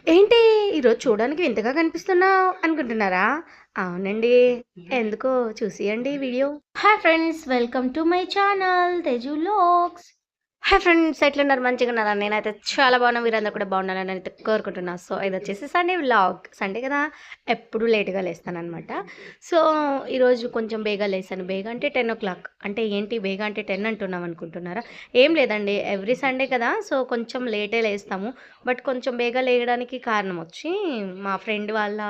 ఏంటి ఈరోజు చూడడానికి వింతగా కనిపిస్తున్నావు అనుకుంటున్నారా? అవునండి. ఎందుకో చూసియండి video. Hi friends, welcome to my channel Teju vlogs. Hi friends, ఎట్లున్నారు? మంచిగున్నారా? నేనైతే చాలా బాగున్నా. మీరందరూ కూడా బాగున్నారని అయితే కోరుకుంటున్నా. సో ఇదొచ్చేసి సండే వ్లాగ్. సండే కదా, ఎప్పుడు లేట్‌గా లేస్తాననమాట. సో ఈరోజు కొంచెం బేగా లేసాను. బేగా అంటే 10:00. అంటే ఏంటి బేగా అంటే 10 అంటున్నాం అనుకుంటున్నారా? ఏం లేదండి. ఎవ్రీ సండే కదా! సో కొంచెం లేటే లేస్తాము. బట్ కొంచెం బేగా లేయడానికి కారణం వచ్చి మా ఫ్రెండ్ వాళ్ళ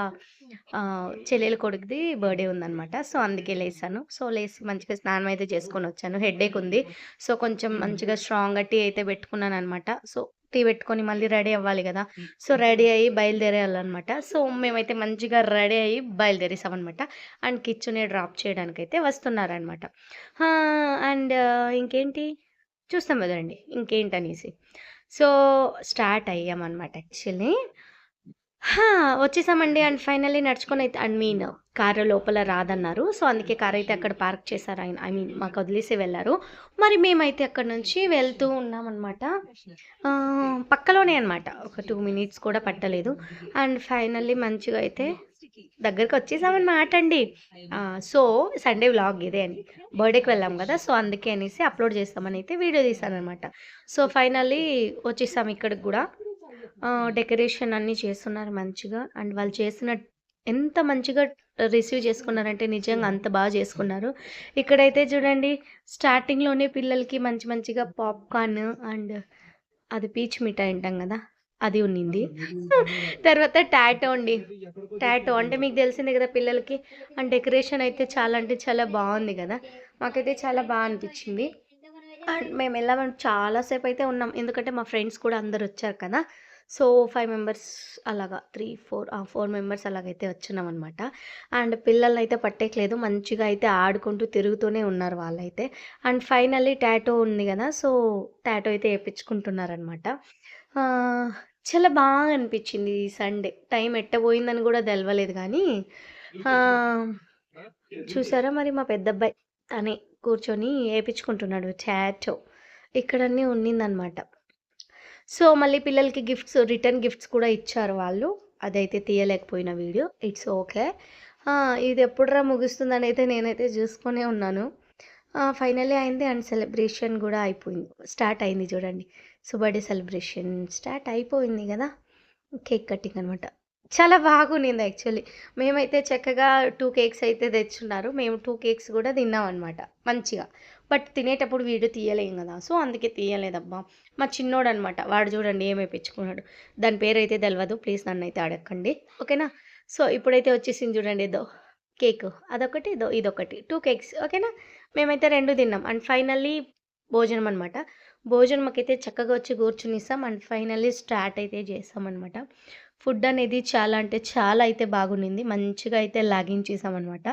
చెల్లెలి కొడుకుది బర్త్‌డే ఉందనమాట. సో అందుకే లేసాను. సో లేసి మంచిగా స్నానం అయితే చేసుకొనొచ్చాను. హెడేక్ ఉంది. సో కొంచెం మంచిగా స్ట్రాంగ్‌గా టీ అయితే పెట్టుకున్నాననమాట. సో టీ పెట్టుకొని మళ్ళీ రెడీ అవ్వాలి గదా! సో రెడీ అయ్యి బయలుదేరేయాలనమాట. సో మేమైతే మంచిగా రెడీ అయ్యి బయలుదేరేసామనమాట. అండ్ కిచ్చుని డ్రాప్ చేయడానికైతే వస్తున్నారనమాట. అండ్ ఇంకేంటి చూస్తాం కదండీ ఇంకేంటనేసి. సో స్టార్ట్ అయ్యామనమాట యాక్చువల్లీ. హా! వచ్చేసామండి. అండ్ ఫైనల్లీ నడుచుకొనైతే కారు లోపల రాదన్నారు. సో, అందుకే కారైతే అక్కడ పార్క్ చేశారు ఆయన. మాకు వదిలేసి వెళ్లారు. మరి మేమైతే అక్కడి నుంచి వెళ్తూ ఉన్నామనమాట. పక్కలోనే అనమాట. ఒక 2 మినిట్స్ కూడా పట్టలేదు. అండ్ ఫైనల్లీ మంచిగా అయితే దగ్గరకొచ్చేసామనమాట అండి. సో, సండే వ్లాగ్ ఇదే అండి. బర్త్‌డేకి వెళ్ళాం గదా! సో, అందుకే అనేసి అప్‌లోడ్ చేస్తామని అయితే వీడియో తీశాననమాట. సో, ఫైనల్లీ వచ్చేసాం ఇక్కడికి గూడా. డెకరేషన్ అన్నీ చేస్తున్నారు మంచిగా. అండ్ వాళ్ళు చేసిన ఎంత మంచిగా రిసీవ్ చేసుకున్నారంటే నిజంగా అంత బాగా చేసుకున్నారు. ఇక్కడైతే చూడండి స్టార్టింగ్‌లోనే పిల్లలకి మంచి మంచిగా పాప్‌కార్న్ అండ్ అది పీచు మిఠాయి అంటాం గదా! అది ఉన్నింది. తర్వాత టాటో అండి. టాటో అంటే మీకు తెలిసిందే గదా పిల్లలకి. అండ్ డెకరేషన్ అయితే చాలా అంటే చాలా బావుంది గదా! మాకైతే చాలా బా అనిపిచ్చింది. అండ్ మేమెళ్ళామని చాలా సేపయితే ఉన్నాం. ఎందుకంటే మా ఫ్రెండ్స్ కూడా అందరొచ్చారు కదా! సో, 5 మెంబర్స్ అలాగా 4 మెంబర్స్ అలాగైతే వచ్చున్నామనమాట. అండ్ పిల్లలనైతే పట్టేయట్లేదు. మంచిగా అయితే ఆడుకుంటూ తిరుగుతూనే ఉన్నారు వాళ్ళైతే. అండ్ ఫైనల్లీ టాటూ ఉంది గదా! సో, టాటూ అయితే ఏపిచ్చుకుంటున్నారనమాట. ఆహ్, చాలా బాగా అనిపిచ్చింది ఈ సండే. టైం ఎట్ట పోయిందని గూడా తెలవలేదు గానీ ఆహ్, చూసారా మరి మా పెద్దబ్బాయి తనే కూర్చొని ఏపిచ్చుకుంటున్నాడు టాటూ. ఇక్కడన్నీ ఉన్నిందనమాట. సో, మళ్ళీ పిల్లలకి రిటర్న్ గిఫ్ట్స్ కూడా ఇచ్చారు వాళ్ళు. అదైతే తీయలేకపోయిన వీడియో. It's okay. ఇది ఎప్పుడురా ముగుస్తుందనైతే నేనైతే జూసుకునే ఉన్నాను. ఫైనల్లీ అయింది అండ్ సెలబ్రేషన్ గూడా అయిపోయింది. స్టార్ట్ అయింది చూడండి. సో, బర్త్‌డే సెలబ్రేషన్ స్టార్ట్ అయిపోయింది గదా! కేక్ కటింగ్ అనమాట. చాలా బాగుండింది యాక్చువల్లీ. మేమైతే చక్కగా 2 కేక్స్ అయితే తెచ్చున్నారు. మేము 2 కేక్స్ గూడా తిన్నామనమాట మంచిగా. బట్ తినేటప్పుడు వీడియో తీయలేం గదా! సో, అందుకే తీయలేదబ్బా! మా చిన్నోడనమాట. వాడు చూడండి ఏమేపిచ్చుకున్నాడు. దాని పేరైతే తెలవదు. ప్లీజ్ నన్నైతే అడగకండి. ఓకేనా? సో, ఇప్పుడైతే వచ్చేసింది చూడండి కేకు. అదొకటి, ఇదొకటి. 2 కేక్స్ ఓకేనా? మేమైతే 2 తిన్నాం. అండ్ ఫైనల్లీ భోజనం అనమాట. భోజనంకైతే చక్కగా వచ్చి కూర్చునేసాం. అండ్ ఫైనల్లీ స్టార్ట్ అయితే చేసామనమాట. ఫుడ్ అనేది చాలా అంటే చాలా అయితే బాగుండింది. మంచిగా అయితే లాగించేసామనమాట.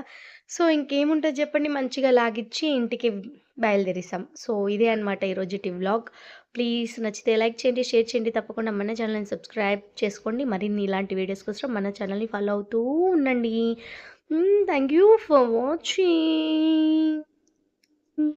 సో, ఇంకేముంటది చెప్పండి మంచిగా లాగిచ్చి ఇంటికి బయలుదేరేసాం. సో, ఇదే అనమాట ఈరోజుటి వ్లాగ్. ప్లీజ్ నచ్చితే లైక్ చేయండి, షేర్ చేయండి. తప్పకుండా మన ఛానల్‌ని సబ్స్క్రైబ్ చేసుకోండి. మరిన్ని ఇలాంటి వీడియోస్ కోసం మన ఛానల్‌ని ఫాలో అవుతూ ఉండండి. Thank you for watching.